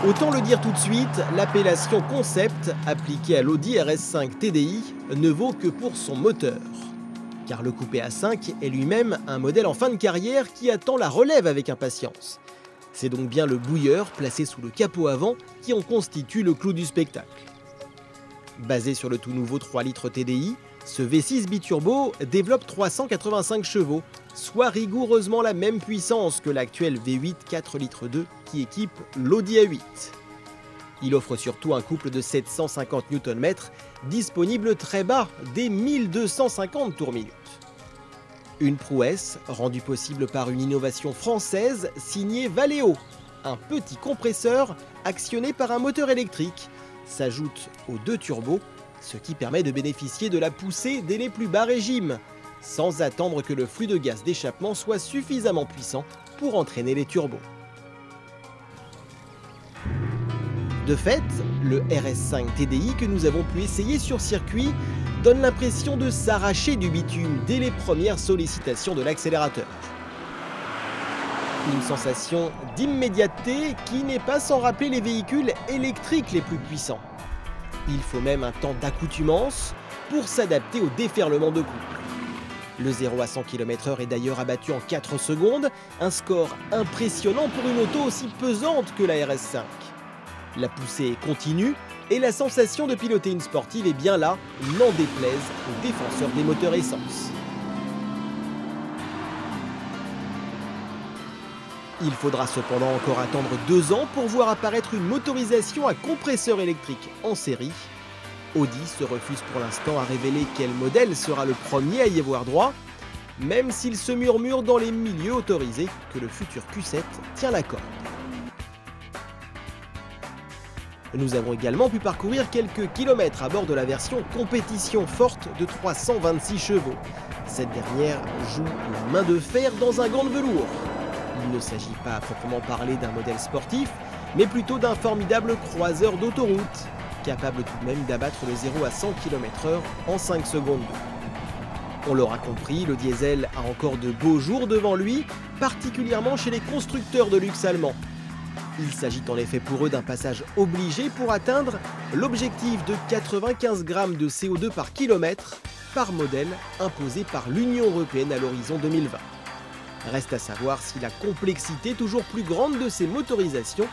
Autant le dire tout de suite, l'appellation concept appliquée à l'Audi RS5 TDI ne vaut que pour son moteur. Car le coupé A5 est lui-même un modèle en fin de carrière qui attend la relève avec impatience. C'est donc bien le bouilleur placé sous le capot avant qui en constitue le clou du spectacle. Basé sur le tout nouveau 3 litres TDI, ce V6 biturbo développe 385 chevaux, soit rigoureusement la même puissance que l'actuel V8 4 litres 2 qui équipe l'Audi A8. Il offre surtout un couple de 750 Nm, disponible très bas, dès 1250 tours minute. Une prouesse rendue possible par une innovation française signée Valeo. Un petit compresseur actionné par un moteur électrique s'ajoute aux 2 turbos, ce qui permet de bénéficier de la poussée dès les plus bas régimes, sans attendre que le flux de gaz d'échappement soit suffisamment puissant pour entraîner les turbos. De fait, le RS5 TDI que nous avons pu essayer sur circuit donne l'impression de s'arracher du bitume dès les premières sollicitations de l'accélérateur. Une sensation d'immédiateté qui n'est pas sans rappeler les véhicules électriques les plus puissants. Il faut même un temps d'accoutumance pour s'adapter au déferlement de couple. Le 0 à 100 km/h est d'ailleurs abattu en 4 secondes, un score impressionnant pour une auto aussi pesante que la RS5. La poussée est continue et la sensation de piloter une sportive est bien là, n'en déplaise aux défenseurs des moteurs essence. Il faudra cependant encore attendre 2 ans pour voir apparaître une motorisation à compresseur électrique en série. Audi se refuse pour l'instant à révéler quel modèle sera le premier à y avoir droit, même s'il se murmure dans les milieux autorisés que le futur Q7 tient la corde. Nous avons également pu parcourir quelques kilomètres à bord de la version compétition forte de 326 chevaux. Cette dernière joue la main de fer dans un gant de velours. Il ne s'agit pas à proprement parler d'un modèle sportif, mais plutôt d'un formidable croiseur d'autoroute, capable tout de même d'abattre le 0 à 100 km/h en 5 secondes. On l'aura compris, le diesel a encore de beaux jours devant lui, particulièrement chez les constructeurs de luxe allemands. Il s'agit en effet pour eux d'un passage obligé pour atteindre l'objectif de 95 grammes de CO2 par kilomètre par modèle imposé par l'Union européenne à l'horizon 2020. Reste à savoir si la complexité toujours plus grande de ces motorisations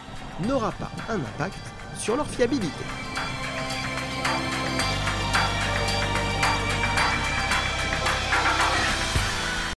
n'aura pas un impact sur leur fiabilité.